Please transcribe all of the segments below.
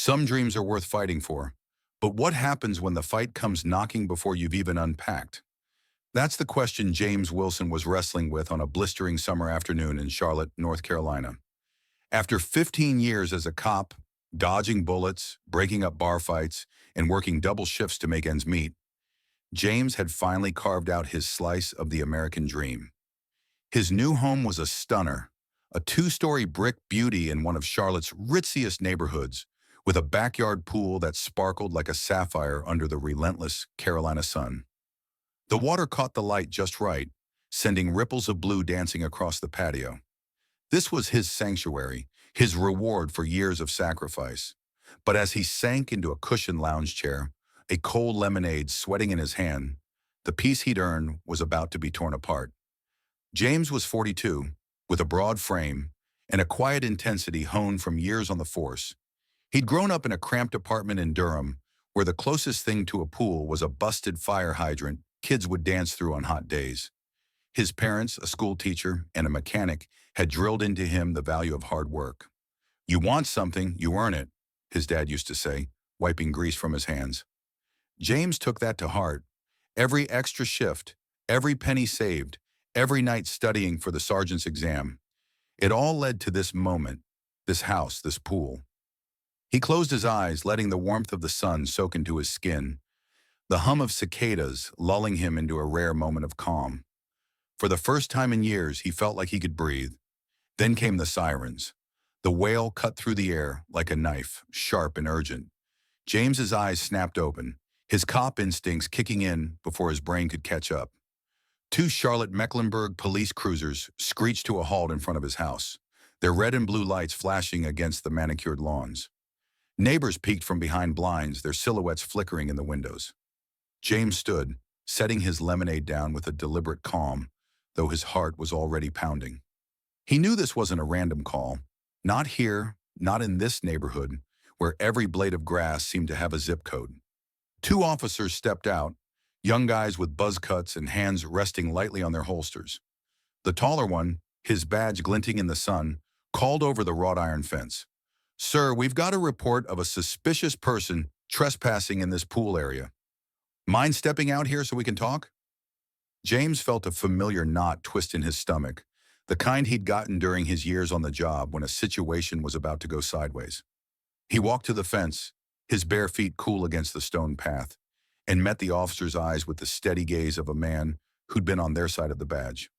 Some dreams are worth fighting for. But what happens when the fight comes knocking before you've even unpacked? That's the question James Wilson was wrestling with on a blistering summer afternoon in Charlotte, North Carolina. After 15 years as a cop, dodging bullets, breaking up bar fights, and working double shifts to make ends meet, James had finally carved out his slice of the American dream. His new home was a stunner, a two-story brick beauty in one of Charlotte's ritziest neighborhoods, with a backyard pool that sparkled like a sapphire under the relentless Carolina sun. The water caught the light just right, sending ripples of blue dancing across the patio. This was his sanctuary, his reward for years of sacrifice. But as he sank into a cushioned lounge chair, a cold lemonade sweating in his hand, the peace he'd earned was about to be torn apart. James was 42, with a broad frame and a quiet intensity honed from years on the force. He'd grown up in a cramped apartment in Durham, where the closest thing to a pool was a busted fire hydrant kids would dance through on hot days. His parents, a school teacher and a mechanic, had drilled into him the value of hard work. "You want something, you earn it," his dad used to say, wiping grease from his hands. James took that to heart. Every extra shift, every penny saved, every night studying for the sergeant's exam. It all led to this moment, this house, this pool. He closed his eyes, letting the warmth of the sun soak into his skin, the hum of cicadas lulling him into a rare moment of calm. For the first time in years, he felt like he could breathe. Then came the sirens. The wail cut through the air like a knife, sharp and urgent. James's eyes snapped open, his cop instincts kicking in before his brain could catch up. Two Charlotte Mecklenburg police cruisers screeched to a halt in front of his house, their red and blue lights flashing against the manicured lawns. Neighbors peeked from behind blinds, their silhouettes flickering in the windows. James stood, setting his lemonade down with a deliberate calm, though his heart was already pounding. He knew this wasn't a random call. Not here, not in this neighborhood, where every blade of grass seemed to have a zip code. Two officers stepped out, young guys with buzz cuts and hands resting lightly on their holsters. The taller one, his badge glinting in the sun, called over the wrought iron fence. "Sir, we've got a report of a suspicious person trespassing in this pool area. Mind stepping out here so we can talk?" James felt a familiar knot twist in his stomach, the kind he'd gotten during his years on the job when a situation was about to go sideways. He walked to the fence, his bare feet cool against the stone path, and met the officer's eyes with the steady gaze of a man who'd been on their side of the badge.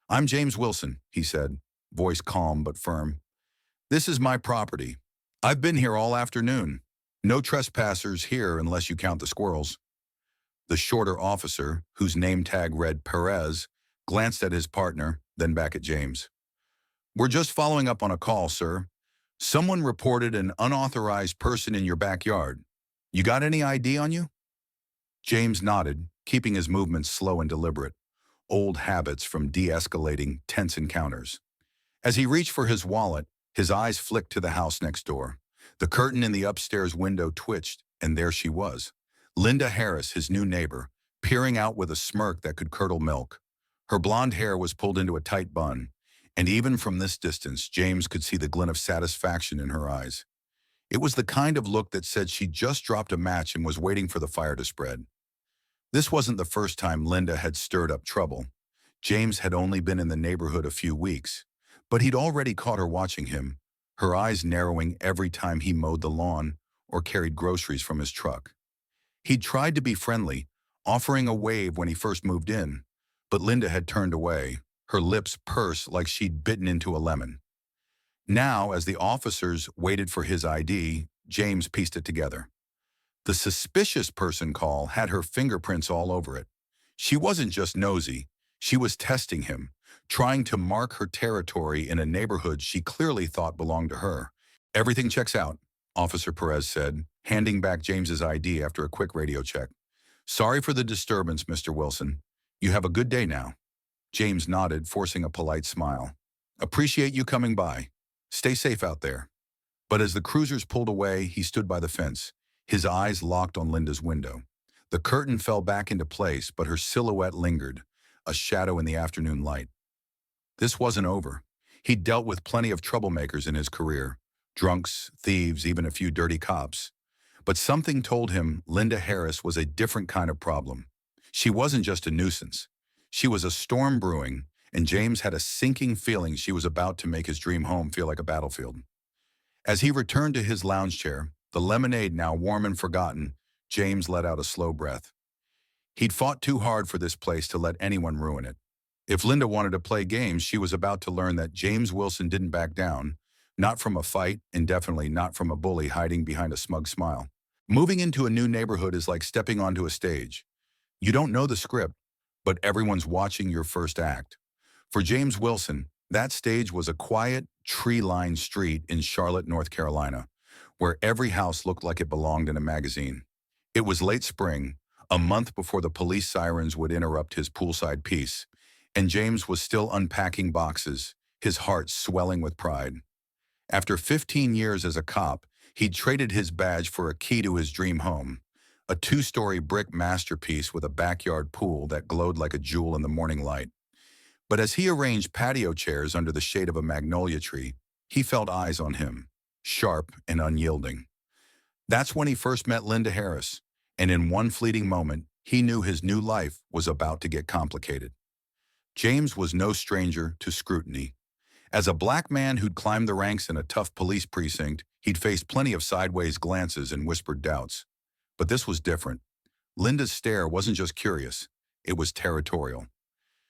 "I'm James Wilson," he said, voice calm but firm. "This is my property. I've been here all afternoon. No trespassers here unless you count the squirrels." The shorter officer, whose name tag read Perez, glanced at his partner, then back at James. "We're just following up on a call, sir. Someone reported an unauthorized person in your backyard. You got any ID on you?" James nodded, keeping his movements slow and deliberate, old habits from de-escalating tense encounters. As he reached for his wallet, his eyes flicked to the house next door. The curtain in the upstairs window twitched, and there she was, Linda Harris, his new neighbor, peering out with a smirk that could curdle milk. Her blonde hair was pulled into a tight bun, and even from this distance, James could see the glint of satisfaction in her eyes. It was the kind of look that said she just dropped a match and was waiting for the fire to spread. This wasn't the first time Linda had stirred up trouble. James had only been in the neighborhood a few weeks, but he'd already caught her watching him, her eyes narrowing every time he mowed the lawn or carried groceries from his truck. He'd tried to be friendly, offering a wave when he first moved in, but Linda had turned away, her lips pursed like she'd bitten into a lemon. Now, as the officers waited for his ID, James pieced it together. The suspicious person call had her fingerprints all over it. She wasn't just nosy, she was testing him, trying to mark her territory in a neighborhood she clearly thought belonged to her. "Everything checks out," Officer Perez said, handing back James's ID after a quick radio check. "Sorry for the disturbance, Mr. Wilson. You have a good day now." James nodded, forcing a polite smile. "Appreciate you coming by. Stay safe out there." But as the cruisers pulled away, he stood by the fence, his eyes locked on Linda's window. The curtain fell back into place, but her silhouette lingered, a shadow in the afternoon light. This wasn't over. He'd dealt with plenty of troublemakers in his career, drunks, thieves, even a few dirty cops. But something told him Linda Harris was a different kind of problem. She wasn't just a nuisance. She was a storm brewing, and James had a sinking feeling she was about to make his dream home feel like a battlefield. As he returned to his lounge chair, the lemonade now warm and forgotten, James let out a slow breath. He'd fought too hard for this place to let anyone ruin it. If Linda wanted to play games, she was about to learn that James Wilson didn't back down, not from a fight, and definitely not from a bully hiding behind a smug smile. Moving into a new neighborhood is like stepping onto a stage. You don't know the script, but everyone's watching your first act. For James Wilson, that stage was a quiet, tree-lined street in Charlotte, North Carolina, where every house looked like it belonged in a magazine. It was late spring, a month before the police sirens would interrupt his poolside peace, and James was still unpacking boxes, his heart swelling with pride. After 15 years as a cop, he'd traded his badge for a key to his dream home, a two-story brick masterpiece with a backyard pool that glowed like a jewel in the morning light. But as he arranged patio chairs under the shade of a magnolia tree, he felt eyes on him, sharp and unyielding. That's when he first met Linda Harris, and in one fleeting moment, he knew his new life was about to get complicated. James was no stranger to scrutiny. As a black man who'd climbed the ranks in a tough police precinct, he'd faced plenty of sideways glances and whispered doubts. But this was different. Linda's stare wasn't just curious, it was territorial.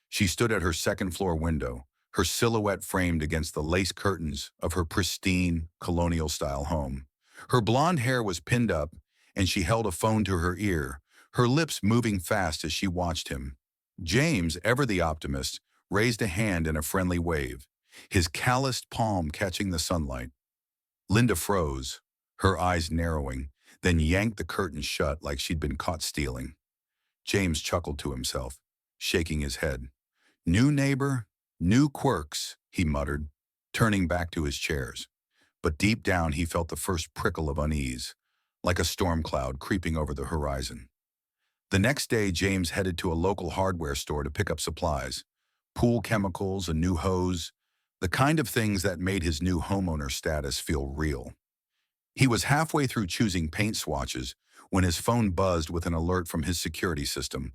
She stood at her second-floor window, her silhouette framed against the lace curtains of her pristine, colonial-style home. Her blonde hair was pinned up, and she held a phone to her ear, her lips moving fast as she watched him. James, ever the optimist, raised a hand in a friendly wave, his calloused palm catching the sunlight. Linda froze, her eyes narrowing, then yanked the curtains shut like she'd been caught stealing. James chuckled to himself, shaking his head. New neighbor, new quirks, he muttered, turning back to his chairs. But deep down he felt the first prickle of unease, like a storm cloud creeping over the horizon. The next day, James headed to a local hardware store to pick up supplies, pool chemicals, a new hose, the kind of things that made his new homeowner status feel real. He was halfway through choosing paint swatches when his phone buzzed with an alert from his security system,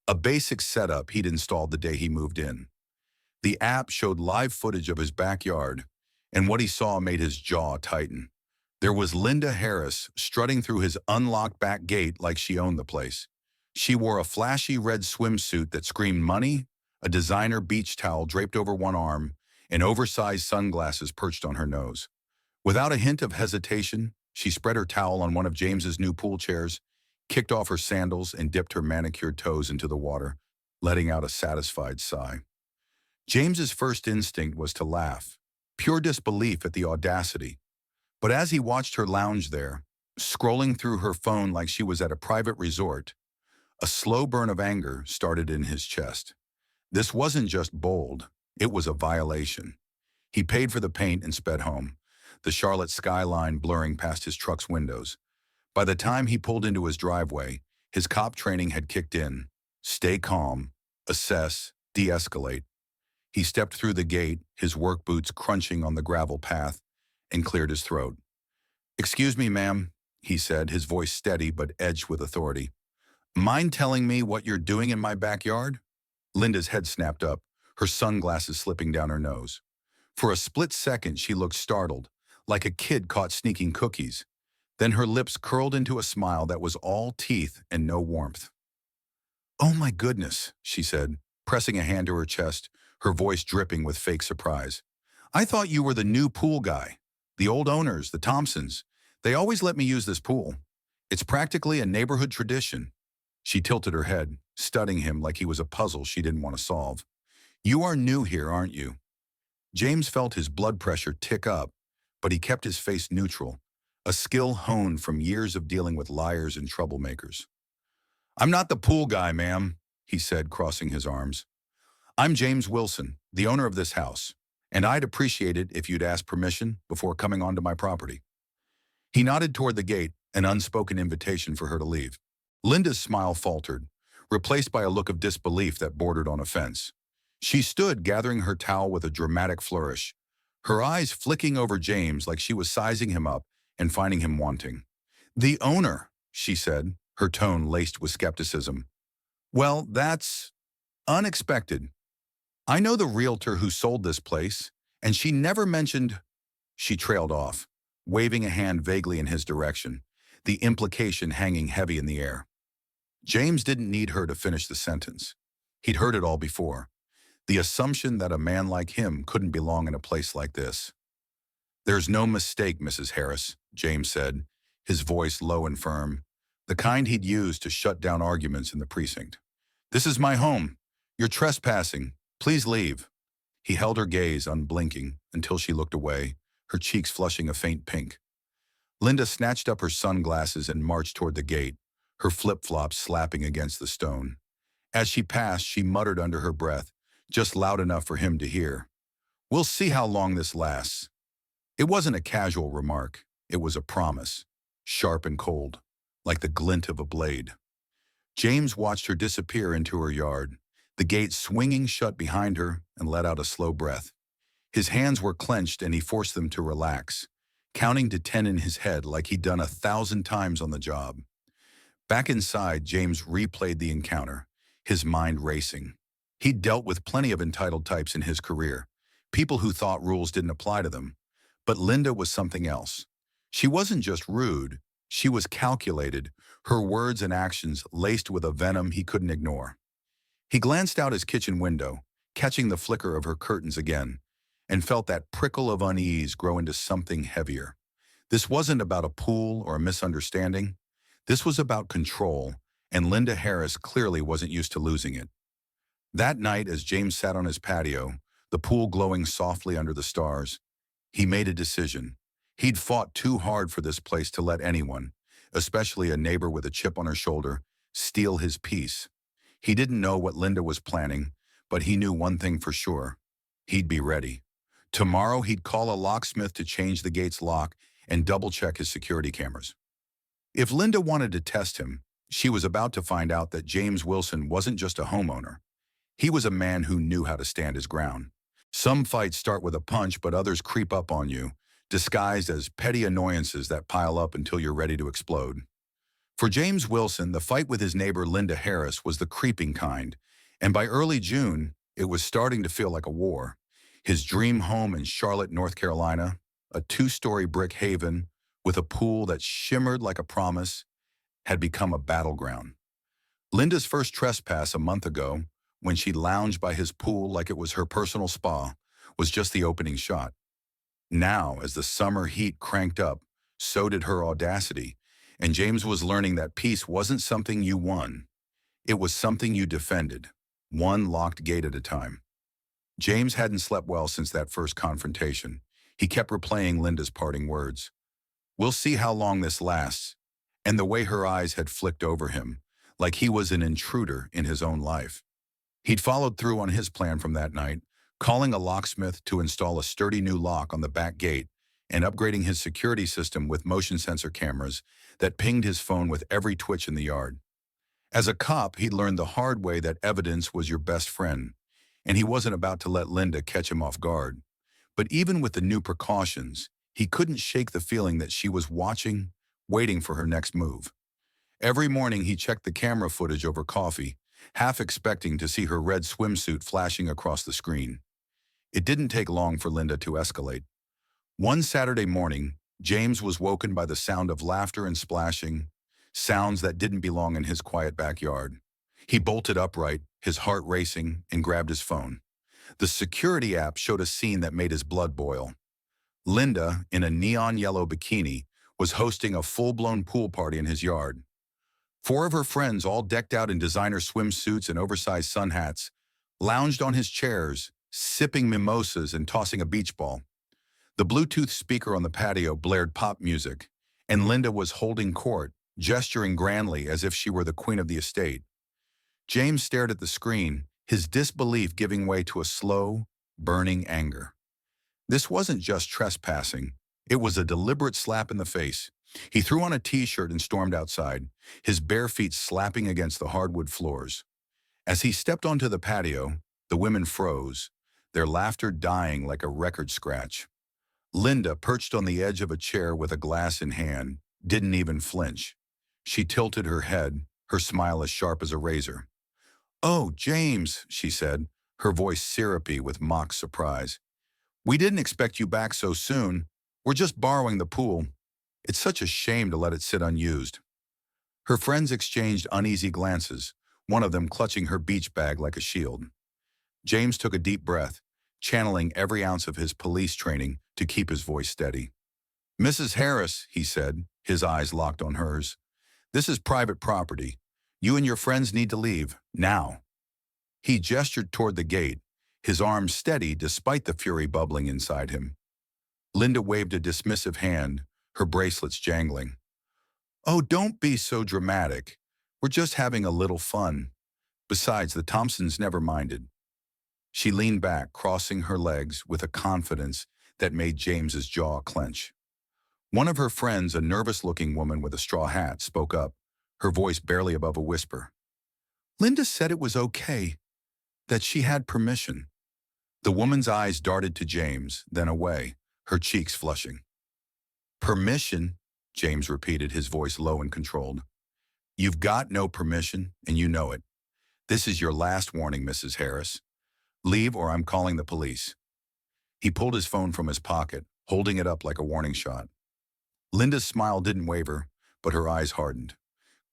a basic setup he'd installed the day he moved in. The app showed live footage of his backyard, and what he saw made his jaw tighten. There was Linda Harris strutting through his unlocked back gate like she owned the place. She wore a flashy red swimsuit that screamed money, a designer beach towel draped over one arm, and oversized sunglasses perched on her nose. Without a hint of hesitation, she spread her towel on one of James's new pool chairs, kicked off her sandals, and dipped her manicured toes into the water, letting out a satisfied sigh. James's first instinct was to laugh, pure disbelief at the audacity. But as he watched her lounge there, scrolling through her phone like she was at a private resort, a slow burn of anger started in his chest. This wasn't just bold, it was a violation. He paid for the paint and sped home, the Charlotte skyline blurring past his truck's windows. By the time he pulled into his driveway, his cop training had kicked in. Stay calm, assess, de-escalate. He stepped through the gate, his work boots crunching on the gravel path, and cleared his throat. "Excuse me, ma'am," he said, his voice steady but edged with authority. "Mind telling me what you're doing in my backyard?" Linda's head snapped up, her sunglasses slipping down her nose. For a split second, she looked startled, like a kid caught sneaking cookies. Then her lips curled into a smile that was all teeth and no warmth. "Oh my goodness," she said, pressing a hand to her chest, her voice dripping with fake surprise. "I thought you were the new pool guy. The old owners, the Thompsons. They always let me use this pool. It's practically a neighborhood tradition." She tilted her head, studying him like he was a puzzle she didn't want to solve. "You are new here, aren't you?" James felt his blood pressure tick up, but he kept his face neutral, a skill honed from years of dealing with liars and troublemakers. "I'm not the pool guy, ma'am," he said, crossing his arms. "I'm James Wilson, the owner of this house, and I'd appreciate it if you'd ask permission before coming onto my property." He nodded toward the gate, an unspoken invitation for her to leave. Linda's smile faltered, replaced by a look of disbelief that bordered on offense. She stood gathering her towel with a dramatic flourish, her eyes flicking over James like she was sizing him up and finding him wanting. "The owner," she said, her tone laced with skepticism. "Well, that's unexpected. I know the realtor who sold this place, and she never mentioned—" She trailed off, waving a hand vaguely in his direction, the implication hanging heavy in the air. James didn't need her to finish the sentence. He'd heard it all before. The assumption that a man like him couldn't belong in a place like this. "There's no mistake, Mrs. Harris," James said, his voice low and firm, the kind he'd used to shut down arguments in the precinct. "This is my home. You're trespassing. Please leave." He held her gaze unblinking until she looked away, her cheeks flushing a faint pink. Linda snatched up her sunglasses and marched toward the gate, her flip-flops slapping against the stone. As she passed, she muttered under her breath, just loud enough for him to hear, "We'll see how long this lasts." It wasn't a casual remark. It was a promise, sharp and cold, like the glint of a blade. James watched her disappear into her yard, the gate swinging shut behind her, and let out a slow breath. His hands were clenched and he forced them to relax, counting to 10 in his head like he'd done 1,000 times on the job. Back inside, James replayed the encounter, his mind racing. He'd dealt with plenty of entitled types in his career, people who thought rules didn't apply to them. But Linda was something else. She wasn't just rude, she was calculated, her words and actions laced with a venom he couldn't ignore. He glanced out his kitchen window, catching the flicker of her curtains again, and felt that prickle of unease grow into something heavier. This wasn't about a pool or a misunderstanding. This was about control, and Linda Harris clearly wasn't used to losing it. That night, as James sat on his patio, the pool glowing softly under the stars, he made a decision. He'd fought too hard for this place to let anyone, especially a neighbor with a chip on her shoulder, steal his peace. He didn't know what Linda was planning, but he knew one thing for sure. He'd be ready. Tomorrow he'd call a locksmith to change the gate's lock and double-check his security cameras. If Linda wanted to test him, she was about to find out that James Wilson wasn't just a homeowner. He was a man who knew how to stand his ground. Some fights start with a punch, but others creep up on you, disguised as petty annoyances that pile up until you're ready to explode. For James Wilson, the fight with his neighbor Linda Harris was the creeping kind, and by early June, it was starting to feel like a war. His dream home in Charlotte, North Carolina, a 2-story brick haven with a pool that shimmered like a promise, had become a battleground. Linda's first trespass a month ago, when she lounged by his pool like it was her personal spa, was just the opening shot. Now, as the summer heat cranked up, so did her audacity, and James was learning that peace wasn't something you won. It was something you defended, one locked gate at a time. James hadn't slept well since that first confrontation. He kept replaying Linda's parting words. "We'll see how long this lasts," and the way her eyes had flicked over him, like he was an intruder in his own life. He'd followed through on his plan from that night, calling a locksmith to install a sturdy new lock on the back gate and upgrading his security system with motion sensor cameras that pinged his phone with every twitch in the yard. As a cop, he'd learned the hard way that evidence was your best friend, and he wasn't about to let Linda catch him off guard. But even with the new precautions, he couldn't shake the feeling that she was watching, waiting for her next move. Every morning he checked the camera footage over coffee, half expecting to see her red swimsuit flashing across the screen. It didn't take long for Linda to escalate. One Saturday morning, James was woken by the sound of laughter and splashing, sounds that didn't belong in his quiet backyard. He bolted upright, his heart racing, and grabbed his phone. The security app showed a scene that made his blood boil. Linda, in a neon yellow bikini, was hosting a full-blown pool party in his yard. 4 of her friends, all decked out in designer swimsuits and oversized sun hats, lounged on his chairs, sipping mimosas and tossing a beach ball. The Bluetooth speaker on the patio blared pop music, and Linda was holding court, gesturing grandly as if she were the queen of the estate. James stared at the screen, his disbelief giving way to a slow, burning anger. This wasn't just trespassing. It was a deliberate slap in the face. He threw on a t-shirt and stormed outside, his bare feet slapping against the hardwood floors. As he stepped onto the patio, the women froze, their laughter dying like a record scratch. Linda, perched on the edge of a chair with a glass in hand, didn't even flinch. She tilted her head, her smile as sharp as a razor. "Oh, James," she said, her voice syrupy with mock surprise. "We didn't expect you back so soon. We're just borrowing the pool. It's such a shame to let it sit unused." Her friends exchanged uneasy glances, one of them clutching her beach bag like a shield. James took a deep breath, channeling every ounce of his police training to keep his voice steady. "Mrs. Harris," he said, his eyes locked on hers, "this is private property. You and your friends need to leave, now." He gestured toward the gate, his arms steady despite the fury bubbling inside him. Linda waved a dismissive hand, her bracelets jangling. "Oh, don't be so dramatic. We're just having a little fun. Besides, the Thompsons never minded." She leaned back, crossing her legs with a confidence that made James's jaw clench. One of her friends, a nervous-looking woman with a straw hat, spoke up, her voice barely above a whisper. "Linda said it was okay, that she had permission." The woman's eyes darted to James, then away, her cheeks flushing. "Permission?" James repeated, his voice low and controlled. "You've got no permission, and you know it. This is your last warning, Mrs. Harris. Leave or I'm calling the police." He pulled his phone from his pocket, holding it up like a warning shot. Linda's smile didn't waver, but her eyes hardened.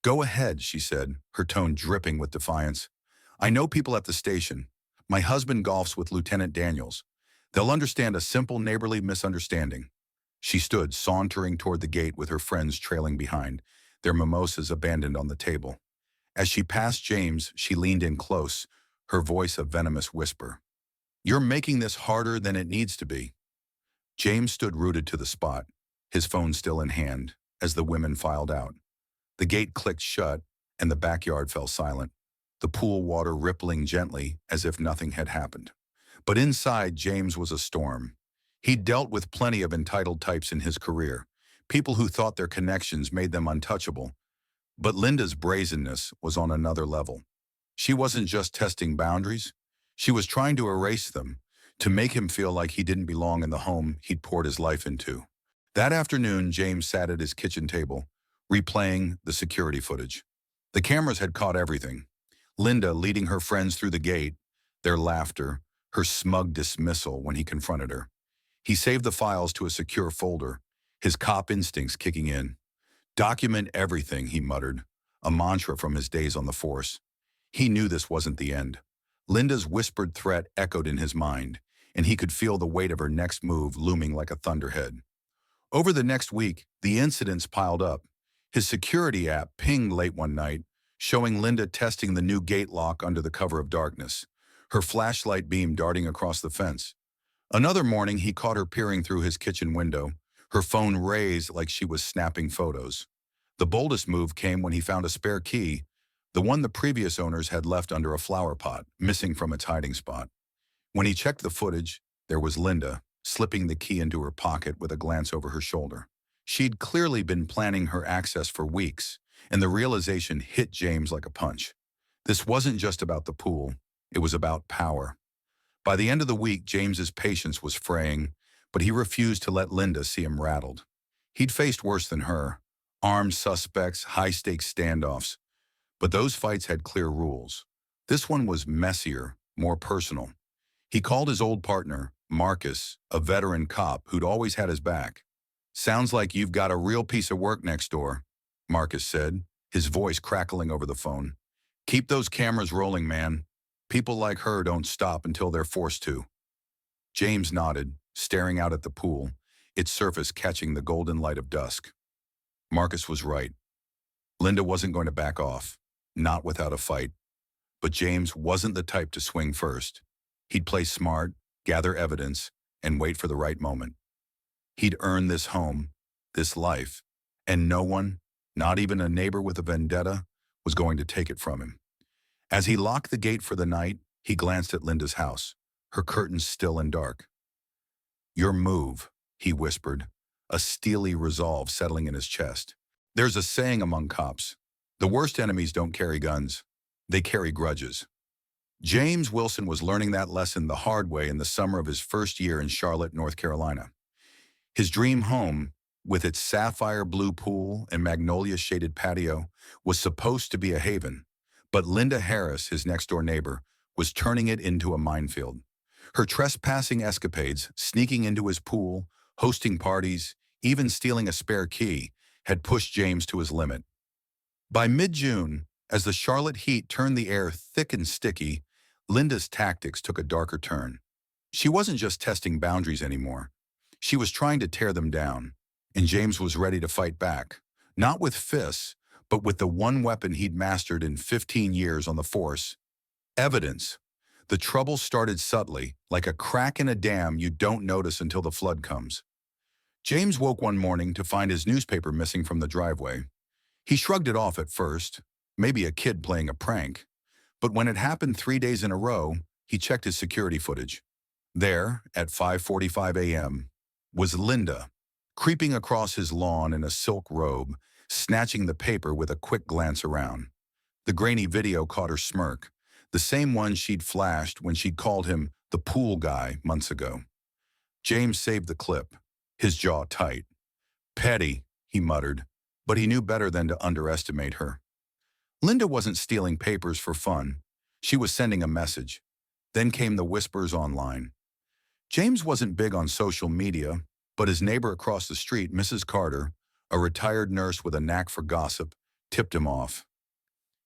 "Go ahead," she said, her tone dripping with defiance. "I know people at the station. My husband golfs with Lieutenant Daniels. They'll understand a simple neighborly misunderstanding." She stood, sauntering toward the gate with her friends trailing behind, their mimosas abandoned on the table. As she passed James, she leaned in close, her voice a venomous whisper. "You're making this harder than it needs to be." James stood rooted to the spot, his phone still in hand, as the women filed out. The gate clicked shut, and the backyard fell silent, the pool water rippling gently as if nothing had happened. But inside, James was a storm. He'd dealt with plenty of entitled types in his career, people who thought their connections made them untouchable. But Linda's brazenness was on another level. She wasn't just testing boundaries. She was trying to erase them, to make him feel like he didn't belong in the home he'd poured his life into. That afternoon, James sat at his kitchen table, replaying the security footage. The cameras had caught everything. Linda leading her friends through the gate, their laughter, her smug dismissal when he confronted her. He saved the files to a secure folder, his cop instincts kicking in. "Document everything," he muttered, a mantra from his days on the force. He knew this wasn't the end. Linda's whispered threat echoed in his mind, and he could feel the weight of her next move looming like a thunderhead. Over the next week, the incidents piled up. His security app pinged late one night, showing Linda testing the new gate lock under the cover of darkness, her flashlight beam darting across the fence. Another morning, he caught her peering through his kitchen window, her phone raised like she was snapping photos. The boldest move came when he found a spare key, the one the previous owners had left under a flower pot, missing from its hiding spot. When he checked the footage, there was Linda, slipping the key into her pocket with a glance over her shoulder. She'd clearly been planning her access for weeks, and the realization hit James like a punch. This wasn't just about the pool, it was about power. By the end of the week, James's patience was fraying, but he refused to let Linda see him rattled. He'd faced worse than her, armed suspects, high-stakes standoffs. But those fights had clear rules. This one was messier, more personal. He called his old partner, Marcus, a veteran cop who'd always had his back. "Sounds like you've got a real piece of work next door," Marcus said, his voice crackling over the phone. "Keep those cameras rolling, man. People like her don't stop until they're forced to." James nodded, staring out at the pool, its surface catching the golden light of dusk. Marcus was right. Linda wasn't going to back off, not without a fight. But James wasn't the type to swing first. He'd play smart, gather evidence, and wait for the right moment. He'd earned this home, this life, and no one, not even a neighbor with a vendetta, was going to take it from him. As he locked the gate for the night, he glanced at Linda's house, her curtains still and dark. "Your move," he whispered, a steely resolve settling in his chest. There's a saying among cops: the worst enemies don't carry guns, they carry grudges. James Wilson was learning that lesson the hard way in the summer of his first year in Charlotte, North Carolina. His dream home, with its sapphire blue pool and magnolia-shaded patio, was supposed to be a haven, but Linda Harris, his next-door neighbor, was turning it into a minefield. Her trespassing escapades, sneaking into his pool, hosting parties, even stealing a spare key, had pushed James to his limit. By mid-June, as the Charlotte heat turned the air thick and sticky, Linda's tactics took a darker turn. She wasn't just testing boundaries anymore. She was trying to tear them down, and James was ready to fight back, not with fists, but with the one weapon he'd mastered in 15 years on the force: evidence. The trouble started subtly, like a crack in a dam you don't notice until the flood comes. James woke one morning to find his newspaper missing from the driveway. He shrugged it off at first, maybe a kid playing a prank, but when it happened 3 days in a row, he checked his security footage. There, at 5:45 a.m., was Linda, creeping across his lawn in a silk robe, snatching the paper with a quick glance around. The grainy video caught her smirk, the same one she'd flashed when she'd called him the pool guy months ago. James saved the clip, his jaw tight. Petty, he muttered, but he knew better than to underestimate her. Linda wasn't stealing papers for fun. She was sending a message. Then came the whispers online. James wasn't big on social media, but his neighbor across the street, Mrs. Carter, a retired nurse with a knack for gossip, tipped him off.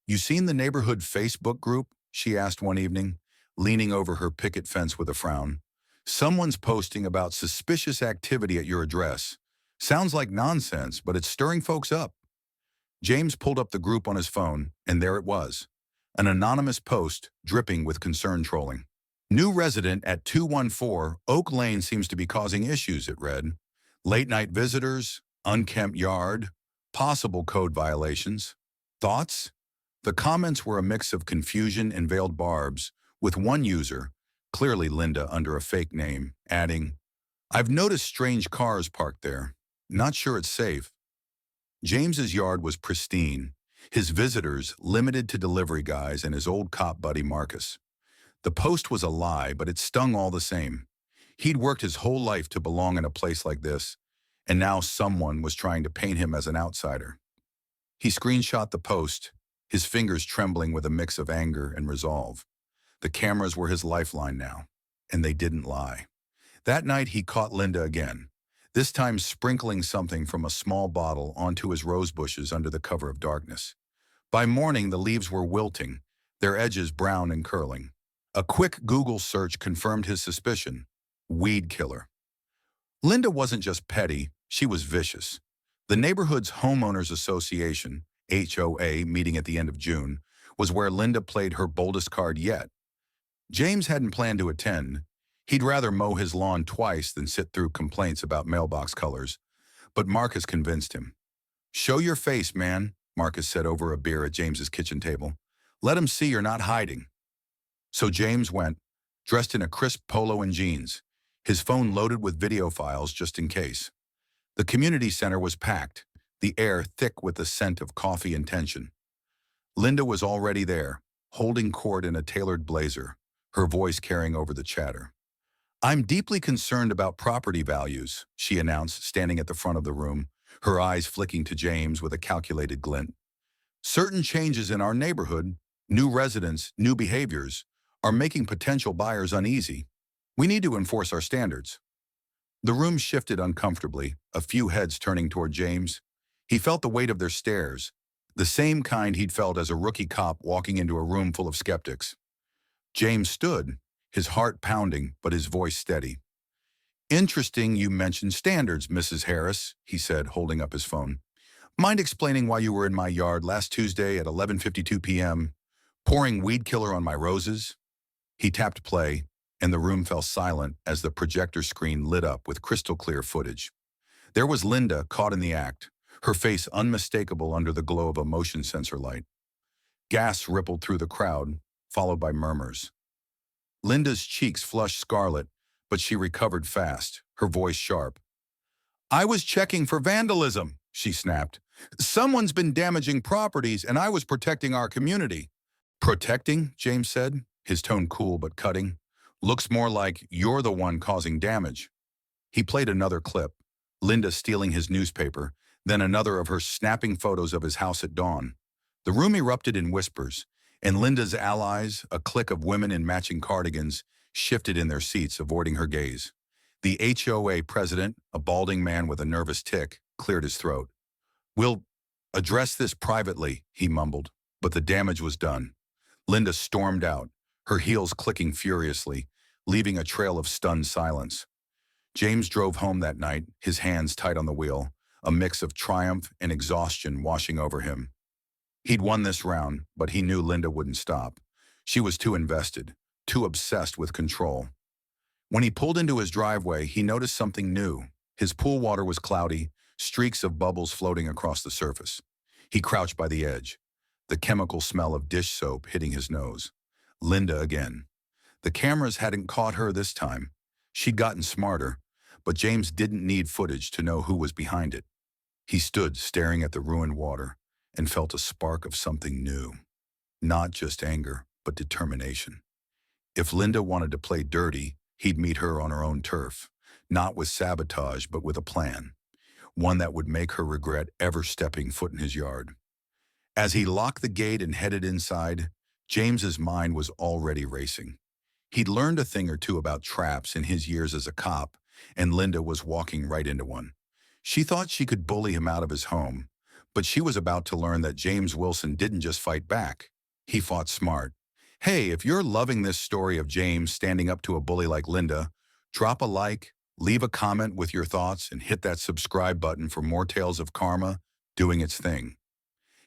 "You seen the neighborhood Facebook group?" she asked one evening, leaning over her picket fence with a frown. "Someone's posting about suspicious activity at your address. Sounds like nonsense, but it's stirring folks up." James pulled up the group on his phone, and there it was, an anonymous post dripping with concern trolling. "New resident at 214 Oak Lane seems to be causing issues," it read. "Late-night visitors, unkempt yard, possible code violations. Thoughts?" The comments were a mix of confusion and veiled barbs, with one user, clearly Linda under a fake name, adding, "I've noticed strange cars parked there. Not sure it's safe." James's yard was pristine, his visitors limited to delivery guys and his old cop buddy Marcus. The post was a lie, but it stung all the same. He'd worked his whole life to belong in a place like this, and now someone was trying to paint him as an outsider. He screenshot the post, his fingers trembling with a mix of anger and resolve. The cameras were his lifeline now, and they didn't lie. That night he caught Linda again, this time sprinkling something from a small bottle onto his rose bushes under the cover of darkness. By morning the leaves were wilting, their edges brown and curling. A quick Google search confirmed his suspicion: weed killer. Linda wasn't just petty, she was vicious. The neighborhood's homeowners association, HOA, meeting at the end of June, was where Linda played her boldest card yet. James hadn't planned to attend. He'd rather mow his lawn twice than sit through complaints about mailbox colors. But Marcus convinced him. "Show your face, man," Marcus said over a beer at James's kitchen table. "Let him see you're not hiding." So James went, dressed in a crisp polo and jeans, his phone loaded with video files just in case. The community center was packed, the air thick with the scent of coffee and tension. Linda was already there, holding court in a tailored blazer, her voice carrying over the chatter. "I'm deeply concerned about property values," she announced, standing at the front of the room, her eyes flicking to James with a calculated glint. "Certain changes in our neighborhood, new residents, new behaviors, are making potential buyers uneasy. We need to enforce our standards." The room shifted uncomfortably, a few heads turning toward James. He felt the weight of their stares, the same kind he'd felt as a rookie cop walking into a room full of skeptics. James stood, his heart pounding but his voice steady. "Interesting you mentioned standards, Mrs. Harris," he said, holding up his phone. "Mind explaining why you were in my yard last Tuesday at 11:52 p.m., pouring weed killer on my roses?" He tapped play, and the room fell silent as the projector screen lit up with crystal-clear footage. There was Linda caught in the act, her face unmistakable under the glow of a motion sensor light. Gasps rippled through the crowd, followed by murmurs. Linda's cheeks flushed scarlet, but she recovered fast, her voice sharp. "I was checking for vandalism," she snapped. "Someone's been damaging properties, and I was protecting our community." "Protecting?" James said, his tone cool but cutting. "Looks more like you're the one causing damage." He played another clip, Linda stealing his newspaper, then another of her snapping photos of his house at dawn. The room erupted in whispers, and Linda's allies, a clique of women in matching cardigans, shifted in their seats, avoiding her gaze. The HOA president, a balding man with a nervous tic, cleared his throat. "We'll address this privately," he mumbled, but the damage was done. Linda stormed out, her heels clicking furiously, leaving a trail of stunned silence. James drove home that night, his hands tight on the wheel, a mix of triumph and exhaustion washing over him. He'd won this round, but he knew Linda wouldn't stop. She was too invested, too obsessed with control. When he pulled into his driveway, he noticed something new. His pool water was cloudy, streaks of bubbles floating across the surface. He crouched by the edge, the chemical smell of dish soap hitting his nose. Linda again. The cameras hadn't caught her this time. She'd gotten smarter, but James didn't need footage to know who was behind it. He stood staring at the ruined water and felt a spark of something new. Not just anger, but determination. If Linda wanted to play dirty, he'd meet her on her own turf, not with sabotage, but with a plan, one that would make her regret ever stepping foot in his yard. As he locked the gate and headed inside, James's mind was already racing. He'd learned a thing or two about traps in his years as a cop, and Linda was walking right into one. She thought she could bully him out of his home, but she was about to learn that James Wilson didn't just fight back. He fought smart. Hey, if you're loving this story of James standing up to a bully like Linda, drop a like, leave a comment with your thoughts, and hit that subscribe button for more tales of karma doing its thing.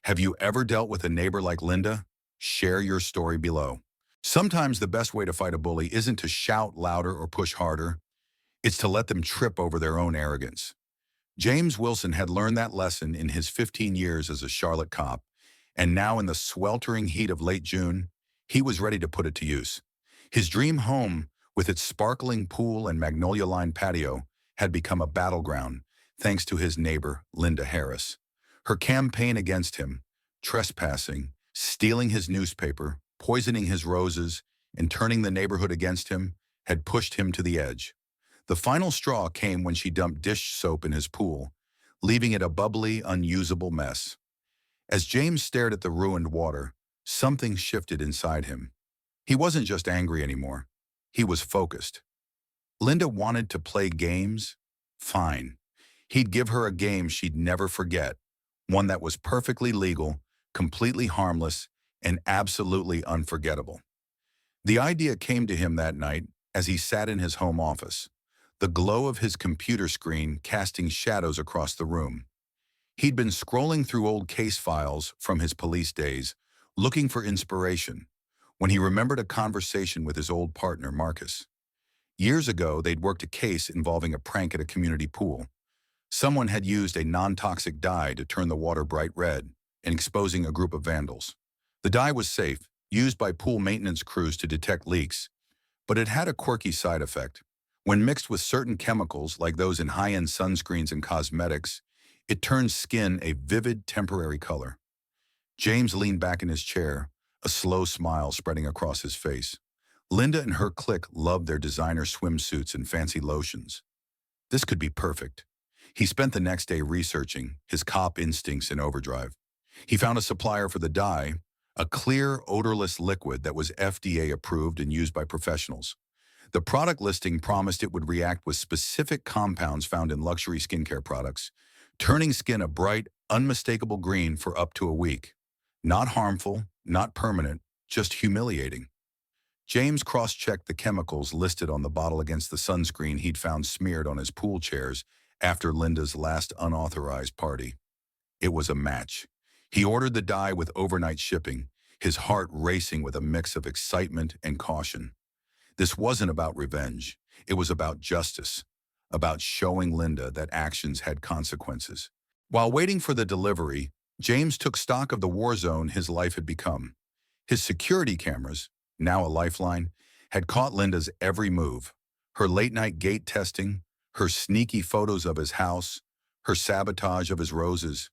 Have you ever dealt with a neighbor like Linda? Share your story below. Sometimes the best way to fight a bully isn't to shout louder or push harder. It's to let them trip over their own arrogance. James Wilson had learned that lesson in his 15 years as a Charlotte cop, and now in the sweltering heat of late June, he was ready to put it to use. His dream home, with its sparkling pool and magnolia-lined patio, had become a battleground thanks to his neighbor, Linda Harris. Her campaign against him, trespassing, stealing his newspaper, poisoning his roses, and turning the neighborhood against him, had pushed him to the edge. The final straw came when she dumped dish soap in his pool, leaving it a bubbly, unusable mess. As James stared at the ruined water, something shifted inside him. He wasn't just angry anymore. He was focused. Linda wanted to play games? Fine. He'd give her a game she'd never forget, one that was perfectly legal, completely harmless, and absolutely unforgettable. The idea came to him that night as he sat in his home office, the glow of his computer screen casting shadows across the room. He'd been scrolling through old case files from his police days, looking for inspiration, when he remembered a conversation with his old partner, Marcus. Years ago, they'd worked a case involving a prank at a community pool. Someone had used a non-toxic dye to turn the water bright red, and exposing a group of vandals. The dye was safe, used by pool maintenance crews to detect leaks, but it had a quirky side effect. When mixed with certain chemicals, like those in high-end sunscreens and cosmetics, it turned skin a vivid, temporary color. James leaned back in his chair, a slow smile spreading across his face. Linda and her clique loved their designer swimsuits and fancy lotions. This could be perfect. He spent the next day researching, his cop instincts in overdrive. He found a supplier for the dye, a clear, odorless liquid that was FDA approved and used by professionals. The product listing promised it would react with specific compounds found in luxury skincare products, turning skin a bright, unmistakable green for up to a week. Not harmful, not permanent, just humiliating. James cross-checked the chemicals listed on the bottle against the sunscreen he'd found smeared on his pool chairs after Linda's last unauthorized party. It was a match. He ordered the dye with overnight shipping, his heart racing with a mix of excitement and caution. This wasn't about revenge. It was about justice, about showing Linda that actions had consequences. While waiting for the delivery, James took stock of the war zone his life had become. His security cameras, now a lifeline, had caught Linda's every move. Her late-night gate testing, her sneaky photos of his house, her sabotage of his roses.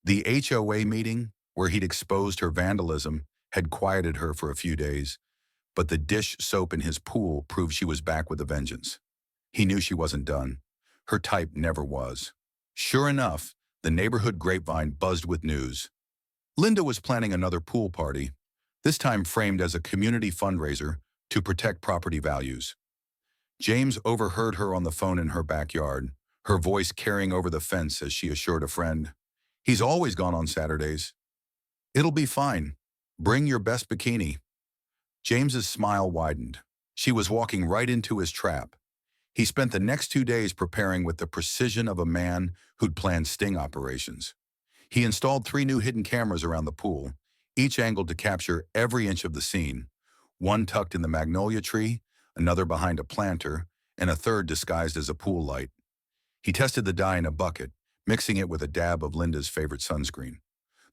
The HOA meeting, where he'd exposed her vandalism, had quieted her for a few days, but the dish soap in his pool proved she was back with a vengeance. He knew she wasn't done. Her type never was. Sure enough, the neighborhood grapevine buzzed with news. Linda was planning another pool party, this time framed as a community fundraiser to protect property values. James overheard her on the phone in her backyard, her voice carrying over the fence as she assured a friend, "He's always gone on Saturdays. It'll be fine. Bring your best bikini." James's smile widened. She was walking right into his trap. He spent the next 2 days preparing with the precision of a man who'd planned sting operations. He installed 3 new hidden cameras around the pool, each angled to capture every inch of the scene. One tucked in the magnolia tree, another behind a planter, and a third disguised as a pool light. He tested the dye in a bucket, mixing it with a dab of Linda's favorite sunscreen.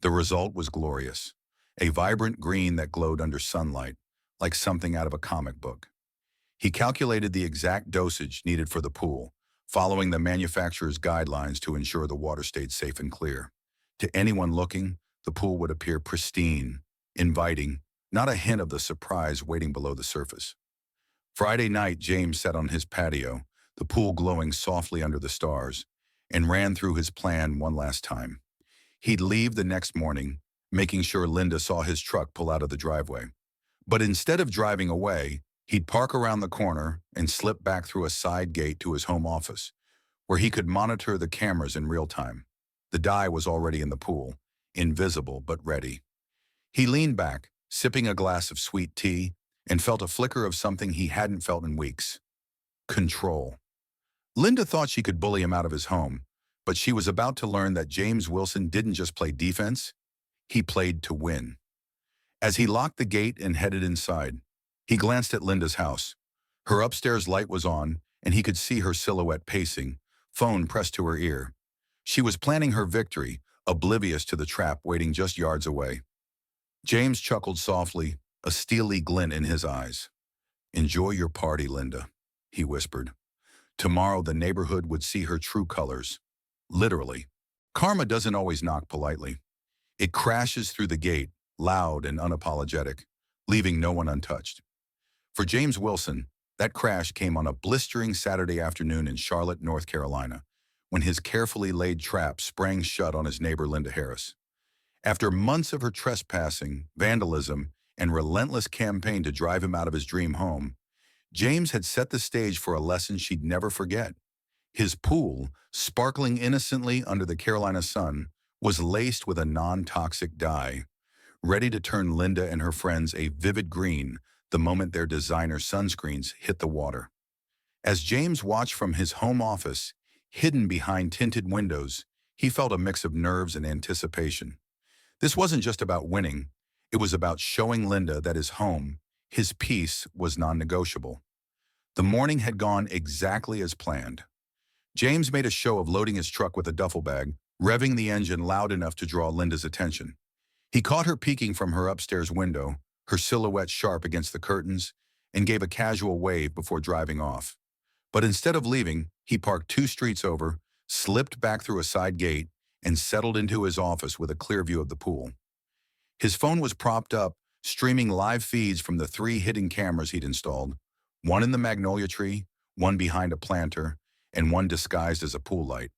The result was glorious. A vibrant green that glowed under sunlight, like something out of a comic book. He calculated the exact dosage needed for the pool, following the manufacturer's guidelines to ensure the water stayed safe and clear. To anyone looking, the pool would appear pristine, inviting, not a hint of the surprise waiting below the surface. Friday night, James sat on his patio, the pool glowing softly under the stars, and ran through his plan one last time. He'd leave the next morning, making sure Linda saw his truck pull out of the driveway. But instead of driving away, he'd park around the corner and slip back through a side gate to his home office, where he could monitor the cameras in real time. The dye was already in the pool, invisible but ready. He leaned back, sipping a glass of sweet tea, and felt a flicker of something he hadn't felt in weeks. Control. Linda thought she could bully him out of his home, but she was about to learn that James Wilson didn't just play defense, he played to win. As he locked the gate and headed inside, he glanced at Linda's house. Her upstairs light was on, and he could see her silhouette pacing, phone pressed to her ear. She was planning her victory, oblivious to the trap waiting just yards away. James chuckled softly, a steely glint in his eyes. "Enjoy your party, Linda," he whispered. Tomorrow the neighborhood would see her true colors. Literally. Karma doesn't always knock politely. It crashes through the gate, loud and unapologetic, leaving no one untouched. For James Wilson, that crash came on a blistering Saturday afternoon in Charlotte, North Carolina, when his carefully laid trap sprang shut on his neighbor Linda Harris. After months of her trespassing, vandalism, and relentless campaign to drive him out of his dream home, James had set the stage for a lesson she'd never forget. His pool, sparkling innocently under the Carolina sun, was laced with a non-toxic dye, ready to turn Linda and her friends a vivid green the moment their designer sunscreens hit the water. As James watched from his home office, hidden behind tinted windows, he felt a mix of nerves and anticipation. This wasn't just about winning, it was about showing Linda that his home, his peace, was non-negotiable. The morning had gone exactly as planned. James made a show of loading his truck with a duffel bag, revving the engine loud enough to draw Linda's attention. He caught her peeking from her upstairs window, her silhouette sharp against the curtains, and gave a casual wave before driving off. But instead of leaving, he parked 2 streets over, slipped back through a side gate, and settled into his office with a clear view of the pool. His phone was propped up, streaming live feeds from the 3 hidden cameras he'd installed, one in the magnolia tree, one behind a planter, and one disguised as a pool light.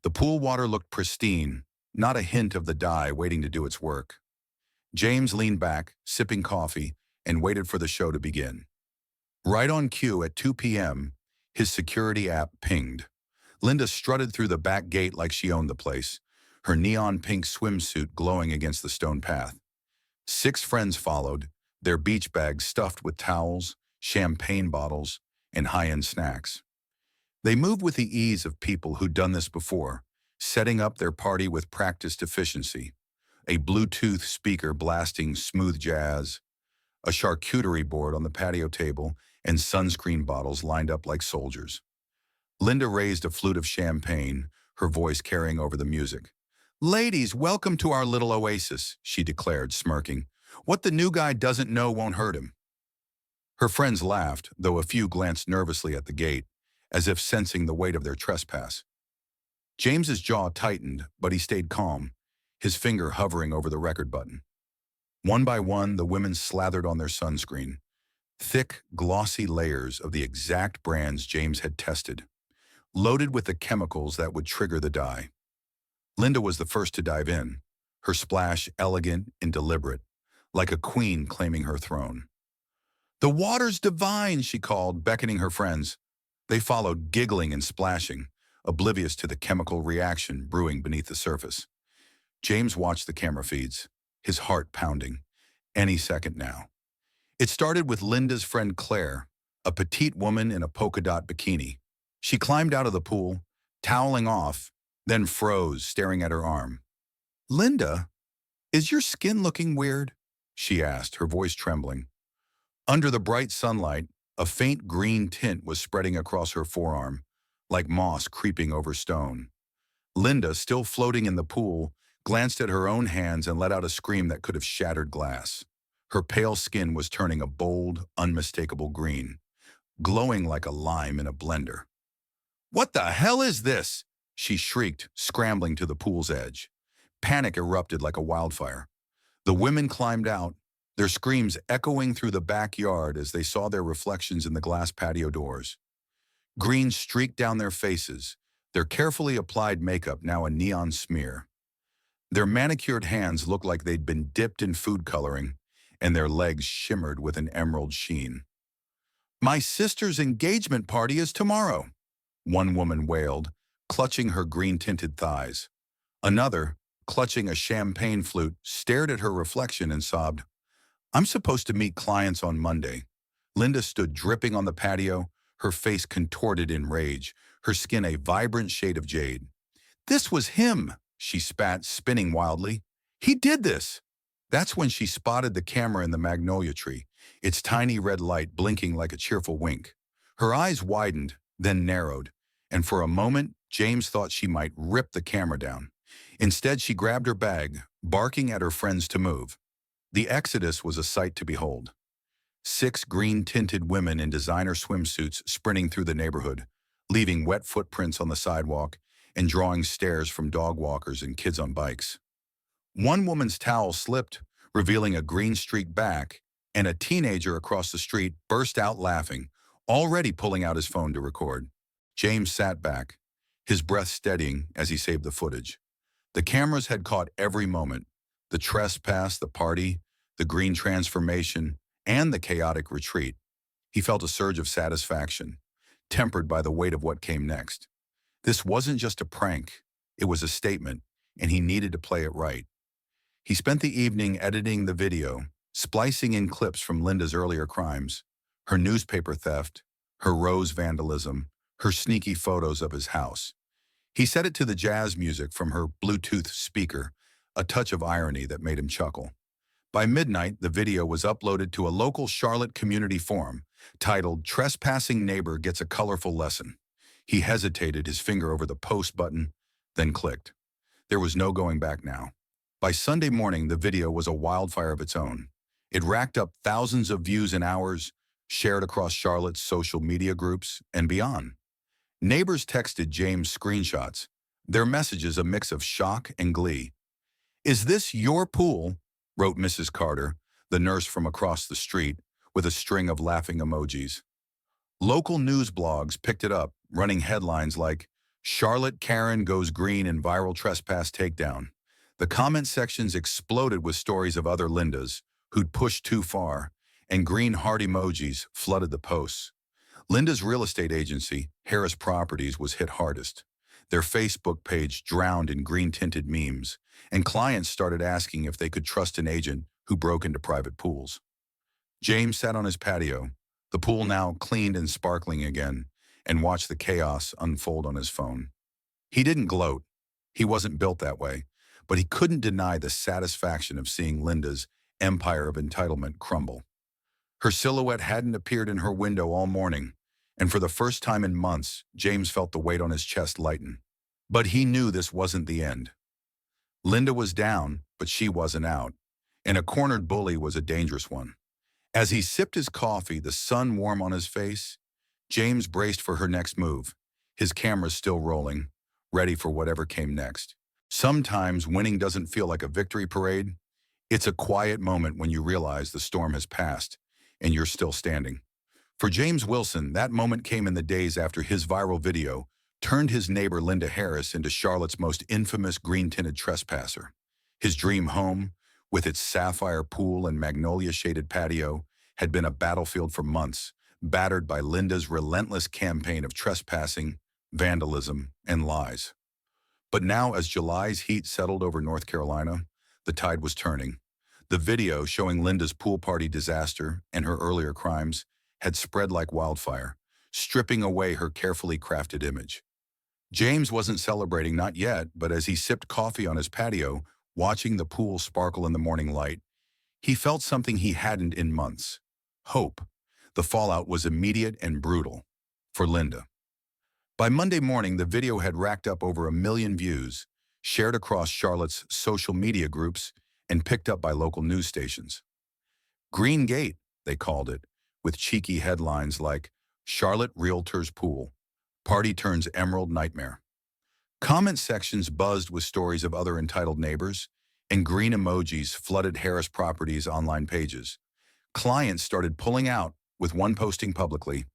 The pool water looked pristine, not a hint of the dye waiting to do its work. James leaned back, sipping coffee, and waited for the show to begin. Right on cue at 2 p.m., his security app pinged. Linda strutted through the back gate like she owned the place, her neon pink swimsuit glowing against the stone path. 6 friends followed, their beach bags stuffed with towels, champagne bottles, and high-end snacks. They moved with the ease of people who'd done this before, setting up their party with practiced efficiency. A Bluetooth speaker blasting smooth jazz, a charcuterie board on the patio table, and sunscreen bottles lined up like soldiers. Linda raised a flute of champagne, her voice carrying over the music. "Ladies, welcome to our little oasis," she declared, smirking. "What the new guy doesn't know won't hurt him." Her friends laughed, though a few glanced nervously at the gate, as if sensing the weight of their trespass. James's jaw tightened, but he stayed calm, his finger hovering over the record button. One by one, the women slathered on their sunscreen, thick, glossy layers of the exact brands James had tested. loaded with the chemicals that would trigger the dye. Linda was the first to dive in, her splash elegant and deliberate, like a queen claiming her throne. "The water's divine," she called, beckoning her friends. They followed, giggling and splashing, oblivious to the chemical reaction brewing beneath the surface. James watched the camera feeds, his heart pounding. Any second now. It started with Linda's friend Claire, a petite woman in a polka dot bikini. She climbed out of the pool, toweling off, then froze, staring at her arm. "Linda, is your skin looking weird?" she asked, her voice trembling. Under the bright sunlight, a faint green tint was spreading across her forearm, like moss creeping over stone. Linda, still floating in the pool, glanced at her own hands and let out a scream that could have shattered glass. Her pale skin was turning a bold, unmistakable green, glowing like a lime in a blender. "What the hell is this?" she shrieked, scrambling to the pool's edge. Panic erupted like a wildfire. The women climbed out, their screams echoing through the backyard as they saw their reflections in the glass patio doors. Green streaked down their faces, their carefully applied makeup now a neon smear. Their manicured hands looked like they'd been dipped in food coloring, and their legs shimmered with an emerald sheen. "My sister's engagement party is tomorrow," one woman wailed, clutching her green-tinted thighs. Another, clutching a champagne flute, stared at her reflection and sobbed, "I'm supposed to meet clients on Monday." Linda stood dripping on the patio, her face contorted in rage, her skin a vibrant shade of jade. "This was him," she spat, spinning wildly. "He did this." That's when she spotted the camera in the magnolia tree, its tiny red light blinking like a cheerful wink. Her eyes widened, then narrowed, and for a moment, James thought she might rip the camera down. Instead, she grabbed her bag, barking at her friends to move. The exodus was a sight to behold. 6 green-tinted women in designer swimsuits sprinting through the neighborhood, leaving wet footprints on the sidewalk and drawing stares from dog walkers and kids on bikes. One woman's towel slipped, revealing a green-streaked back, and a teenager across the street burst out laughing, already pulling out his phone to record. James sat back, his breath steadying as he saved the footage. The cameras had caught every moment: the trespass, the party, the green transformation, and the chaotic retreat. He felt a surge of satisfaction, tempered by the weight of what came next. This wasn't just a prank, it was a statement, and he needed to play it right. He spent the evening editing the video, splicing in clips from Linda's earlier crimes, her newspaper theft, her rose vandalism, her sneaky photos of his house. He set it to the jazz music from her Bluetooth speaker, a touch of irony that made him chuckle. By midnight, the video was uploaded to a local Charlotte community forum titled "Trespassing Neighbor Gets a Colorful Lesson." He hesitated, his finger over the post button, then clicked. There was no going back now. By Sunday morning, the video was a wildfire of its own. It racked up thousands of views in hours, shared across Charlotte's social media groups, and beyond. Neighbors texted James screenshots, their messages a mix of shock and glee. "Is this your pool?" wrote Mrs. Carter, the nurse from across the street, with a string of laughing emojis. Local news blogs picked it up, running headlines like, "Charlotte Karen goes green in viral trespass takedown." The comment sections exploded with stories of other Lindas who'd pushed too far, and green heart emojis flooded the posts. Linda's real estate agency, Harris Properties, was hit hardest. Their Facebook page drowned in green-tinted memes, and clients started asking if they could trust an agent who broke into private pools. James sat on his patio, the pool now cleaned and sparkling again, and watched the chaos unfold on his phone. He didn't gloat. He wasn't built that way, but he couldn't deny the satisfaction of seeing Linda's empire of entitlement crumble. Her silhouette hadn't appeared in her window all morning, and for the first time in months, James felt the weight on his chest lighten. But he knew this wasn't the end. Linda was down, but she wasn't out, and a cornered bully was a dangerous one. As he sipped his coffee, the sun warm on his face, James braced for her next move, his camera still rolling, ready for whatever came next. Sometimes winning doesn't feel like a victory parade. It's a quiet moment when you realize the storm has passed and you're still standing. For James Wilson, that moment came in the days after his viral video turned his neighbor Linda Harris into Charlotte's most infamous green-tinted trespasser. His dream home, with its sapphire pool and magnolia-shaded patio, had been a battlefield for months, battered by Linda's relentless campaign of trespassing, vandalism, and lies. But now, as July's heat settled over North Carolina, the tide was turning. The video showing Linda's pool party disaster and her earlier crimes had spread like wildfire, stripping away her carefully crafted image. James wasn't celebrating, not yet, but as he sipped coffee on his patio, watching the pool sparkle in the morning light, he felt something he hadn't in months: hope. The fallout was immediate and brutal. For Linda. By Monday morning, the video had racked up over 1 million views, shared across Charlotte's social media groups, and picked up by local news stations. Green Gate, they called it, with cheeky headlines like "Charlotte Realtor's Pool, Party Turns Emerald Nightmare." Comment sections buzzed with stories of other entitled neighbors, and green emojis flooded Harris Properties' online pages. Clients started pulling out, with one posting publicly,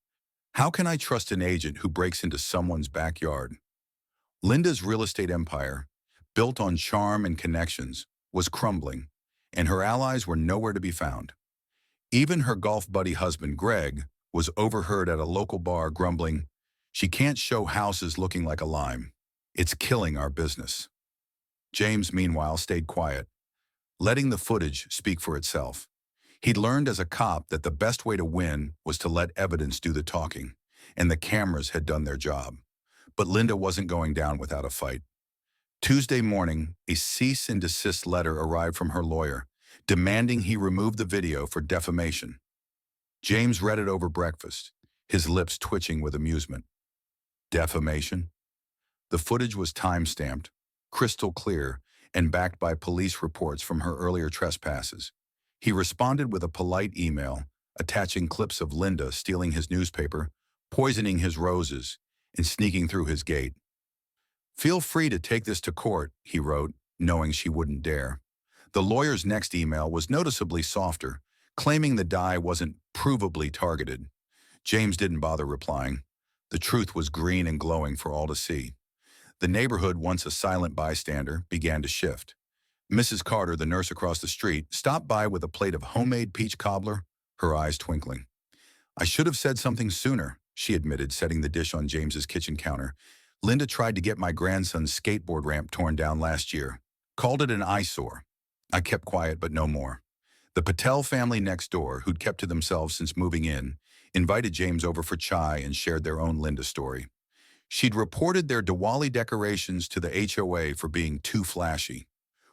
"How can I trust an agent who breaks into someone's backyard?" Linda's real estate empire, built on charm and connections, was crumbling, and her allies were nowhere to be found. Even her golf buddy husband, Greg, was overheard at a local bar grumbling, "She can't show houses looking like a lime. It's killing our business." James, meanwhile, stayed quiet, letting the footage speak for itself. He'd learned as a cop that the best way to win was to let evidence do the talking, and the cameras had done their job. But Linda wasn't going down without a fight. Tuesday morning, a cease and desist letter arrived from her lawyer, demanding he remove the video for defamation. James read it over breakfast, his lips twitching with amusement. Defamation? The footage was time-stamped, crystal clear, and backed by police reports from her earlier trespasses. He responded with a polite email, attaching clips of Linda stealing his newspaper, poisoning his roses, and sneaking through his gate. "Feel free to take this to court," he wrote, knowing she wouldn't dare. The lawyer's next email was noticeably softer, claiming the die wasn't provably targeted. James didn't bother replying. The truth was green and glowing for all to see. The neighborhood, once a silent bystander, began to shift. Mrs. Carter, the nurse across the street, stopped by with a plate of homemade peach cobbler, her eyes twinkling. "I should have said something sooner," she admitted, setting the dish on James's kitchen counter. "Linda tried to get my grandson's skateboard ramp torn down last year. Called it an eyesore. I kept quiet, but no more." The Patel family next door, who'd kept to themselves since moving in, invited James over for chai and shared their own Linda story. She'd reported their Diwali decorations to the HOA for being too flashy.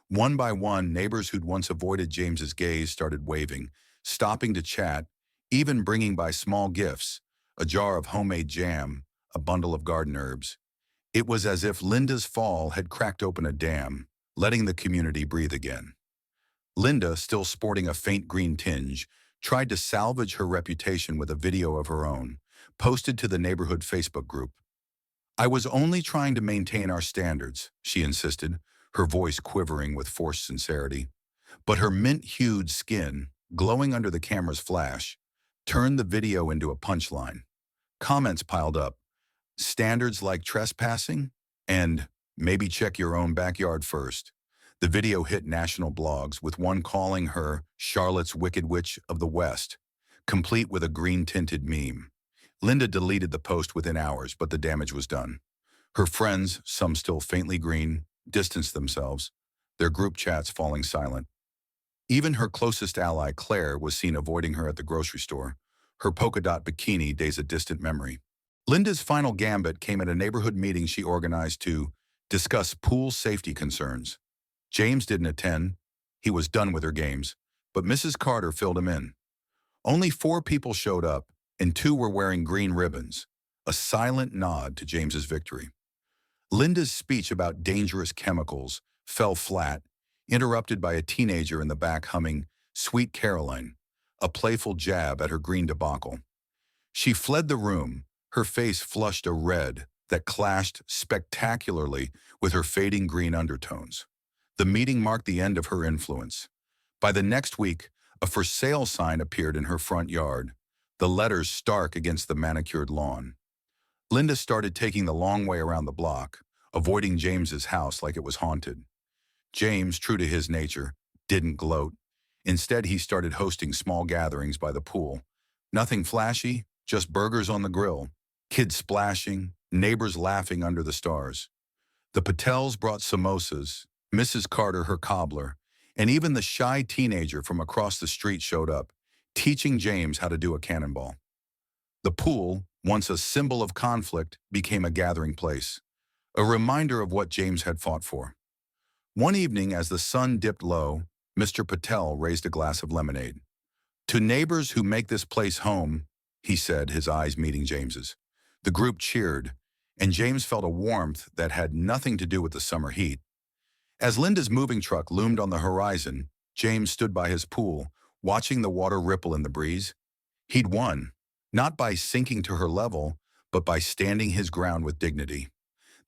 One by one, neighbors who'd once avoided James's gaze started waving, stopping to chat, even bringing by small gifts, a jar of homemade jam, a bundle of garden herbs. It was as if Linda's fall had cracked open a dam, letting the community breathe again. Linda, still sporting a faint green tinge, tried to salvage her reputation with a video of her own, posted to the neighborhood Facebook group. "I was only trying to maintain our standards," she insisted, her voice quivering with forced sincerity. But her mint-hued skin, glowing under the camera's flash, turned the video into a punchline. Comments piled up. "Standards like trespassing?" and "Maybe check your own backyard first." The video hit national blogs, with one calling her Charlotte's Wicked Witch of the West, complete with a green-tinted meme. Linda deleted the post within hours, but the damage was done. Her friends, some still faintly green, distanced themselves, their group chats falling silent. Even her closest ally, Claire, was seen avoiding her at the grocery store, her polka dot bikini days a distant memory. Linda's final gambit came at a neighborhood meeting she organized to discuss pool safety concerns. James didn't attend. He was done with her games, but Mrs. Carter filled him in. Only 4 people showed up, and 2 were wearing green ribbons, a silent nod to James's victory. Linda's speech about dangerous chemicals fell flat, interrupted by a teenager in the back humming "Sweet Caroline," a playful jab at her green debacle. She fled the room, her face flushed a red that clashed spectacularly with her fading green undertones. The meeting marked the end of her influence. By the next week, a for sale sign appeared in her front yard, the letters stark against the manicured lawn. Linda started taking the long way around the block, avoiding James's house like it was haunted. James, true to his nature, didn't gloat. Instead, he started hosting small gatherings by the pool. Nothing flashy, just burgers on the grill, kids splashing, neighbors laughing under the stars. The Patels brought samosas, Mrs. Carter her cobbler, and even the shy teenager from across the street showed up, teaching James how to do a cannonball. The pool, once a symbol of conflict, became a gathering place, a reminder of what James had fought for. One evening, as the sun dipped low, Mr. Patel raised a glass of lemonade. "To neighbors who make this place home," he said, his eyes meeting James's. The group cheered, and James felt a warmth that had nothing to do with the summer heat. As Linda's moving truck loomed on the horizon, James stood by his pool, watching the water ripple in the breeze. He'd won, not by sinking to her level, but by standing his ground with dignity.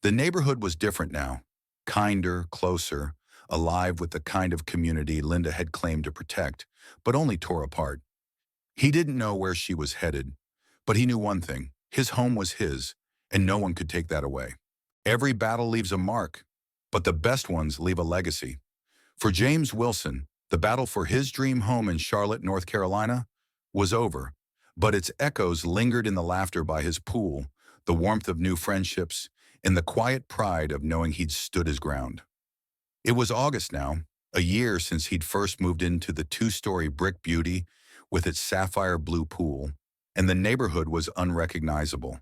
The neighborhood was different now, kinder, closer, alive with the kind of community Linda had claimed to protect, but only tore apart. He didn't know where she was headed, but he knew one thing: his home was his, and no one could take that away. Every battle leaves a mark, but the best ones leave a legacy. For James Wilson, the battle for his dream home in Charlotte, North Carolina, was over, but its echoes lingered in the laughter by his pool, the warmth of new friendships, and the quiet pride of knowing he'd stood his ground. It was August now, a year since he'd first moved into the two-story brick beauty with its sapphire blue pool, and the neighborhood was unrecognizable.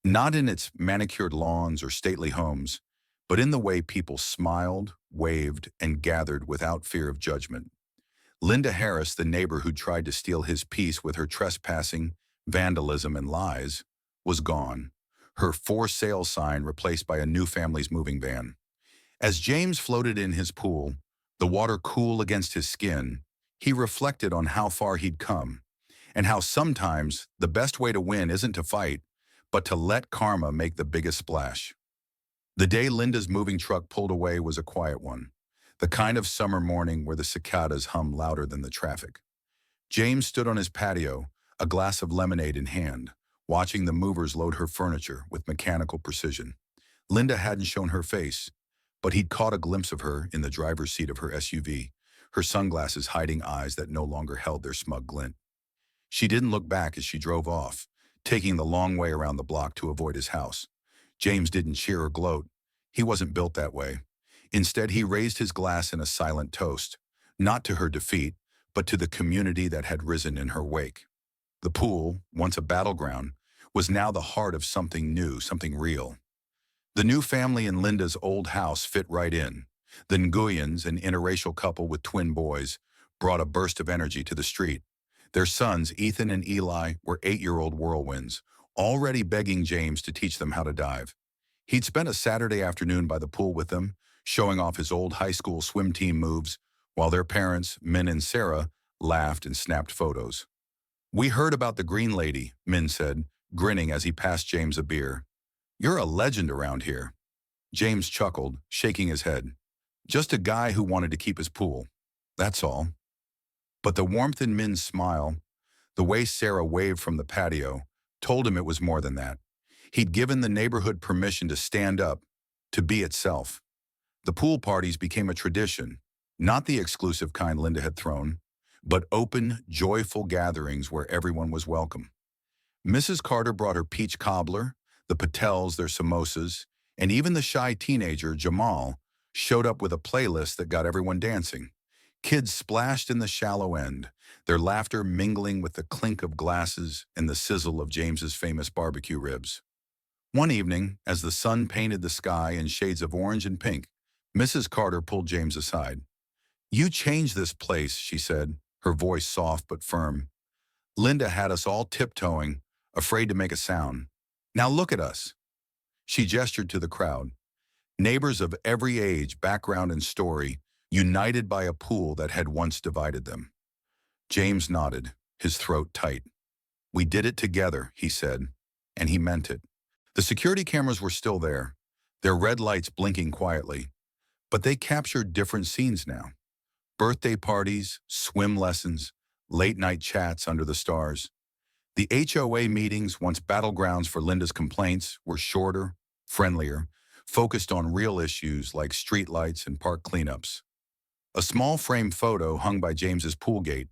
Not in its manicured lawns or stately homes, but in the way people smiled, waved, and gathered without fear of judgment. Linda Harris, the neighbor who tried to steal his peace with her trespassing, vandalism, and lies, was gone, her for sale sign replaced by a new family's moving van. As James floated in his pool, the water cool against his skin, he reflected on how far he'd come, and how sometimes the best way to win isn't to fight, but to let karma make the biggest splash. The day Linda's moving truck pulled away was a quiet one, the kind of summer morning where the cicadas hum louder than the traffic. James stood on his patio, a glass of lemonade in hand, watching the movers load her furniture with mechanical precision. Linda hadn't shown her face, but he'd caught a glimpse of her in the driver's seat of her SUV, her sunglasses hiding eyes that no longer held their smug glint. She didn't look back as she drove off, taking the long way around the block to avoid his house. James didn't cheer or gloat. He wasn't built that way. Instead, he raised his glass in a silent toast, not to her defeat, but to the community that had risen in her wake. The pool, once a battleground, was now the heart of something new, something real. The new family in Linda's old house fit right in. The Nguyens, an interracial couple with twin boys, brought a burst of energy to the street. Their sons, Ethan and Eli, were 8-year-old whirlwinds, already begging James to teach them how to dive. He'd spent a Saturday afternoon by the pool with them, showing off his old high school swim team moves, while their parents, Min and Sarah, laughed and snapped photos. "We heard about the Green Lady," Min said, grinning as he passed James a beer. "You're a legend around here." James chuckled, shaking his head. "Just a guy who wanted to keep his pool. That's all." But the warmth in Min's smile, the way Sarah waved from the patio, told him it was more than that. He'd given the neighborhood permission to stand up, to be itself. The pool parties became a tradition, not the exclusive kind Linda had thrown, but open, joyful gatherings where everyone was welcome. Mrs. Carter brought her peach cobbler, the Patels their samosas, and even the shy teenager, Jamal, showed up with a playlist that got everyone dancing. Kids splashed in the shallow end, their laughter mingling with the clink of glasses and the sizzle of James's famous barbecue ribs. One evening, as the sun painted the sky in shades of orange and pink, Mrs. Carter pulled James aside. "You changed this place," she said, her voice soft but firm. "Linda had us all tiptoeing, afraid to make a sound. Now look at us." She gestured to the crowd. Neighbors of every age, background, and story, united by a pool that had once divided them. James nodded, his throat tight. "We did it together," he said, and he meant it. The security cameras were still there, their red lights blinking quietly, but they captured different scenes now. Birthday parties, swim lessons, late-night chats under the stars. The HOA meetings, once battlegrounds for Linda's complaints, were shorter, friendlier, focused on real issues like streetlights and park cleanups. A small frame photo hung by James's pool gate,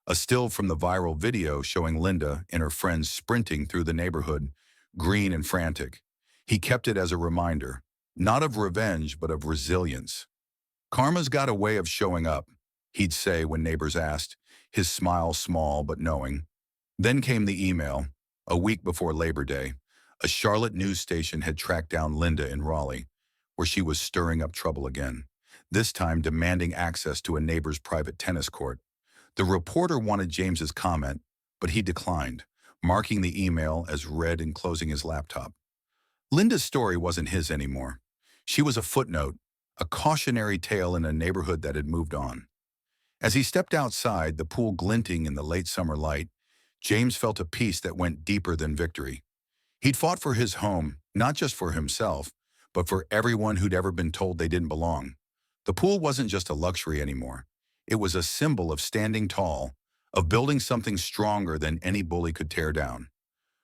a still from the viral video showing Linda and her friends sprinting through the neighborhood, green and frantic. He kept it as a reminder, not of revenge, but of resilience. Karma's got a way of showing up, he'd say when neighbors asked, his smile small but knowing. Then came the email. A week before Labor Day, a Charlotte news station had tracked down Linda in Raleigh, where she was stirring up trouble again, this time demanding access to a neighbor's private tennis court. The reporter wanted James's comment, but he declined, marking the email as read and closing his laptop. Linda's story wasn't his anymore. She was a footnote, a cautionary tale in a neighborhood that had moved on. As he stepped outside, the pool glinting in the late summer light, James felt a peace that went deeper than victory. He'd fought for his home, not just for himself, but for everyone who'd ever been told they didn't belong. The pool wasn't just a luxury anymore. It was a symbol of standing tall, of building something stronger than any bully could tear down.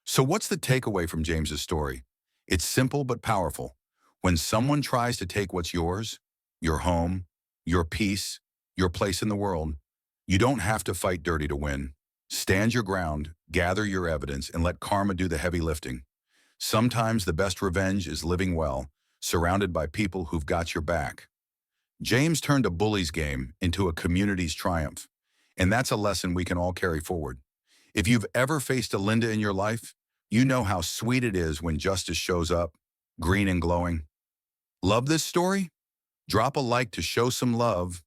So what's the takeaway from James's story? It's simple but powerful. When someone tries to take what's yours, your home, your peace, your place in the world, you don't have to fight dirty to win. Stand your ground, gather your evidence, and let karma do the heavy lifting. Sometimes the best revenge is living well, surrounded by people who've got your back. James turned a bully's game into a community's triumph, and that's a lesson we can all carry forward. If you've ever faced a Linda in your life, you know how sweet it is when justice shows up, green and glowing. Love this story? Drop a like to show some love,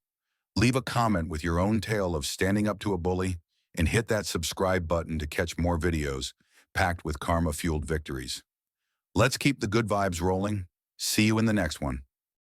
leave a comment with your own tale of standing up to a bully, and hit that subscribe button to catch more videos packed with karma-fueled victories. Let's keep the good vibes rolling. See you in the next one.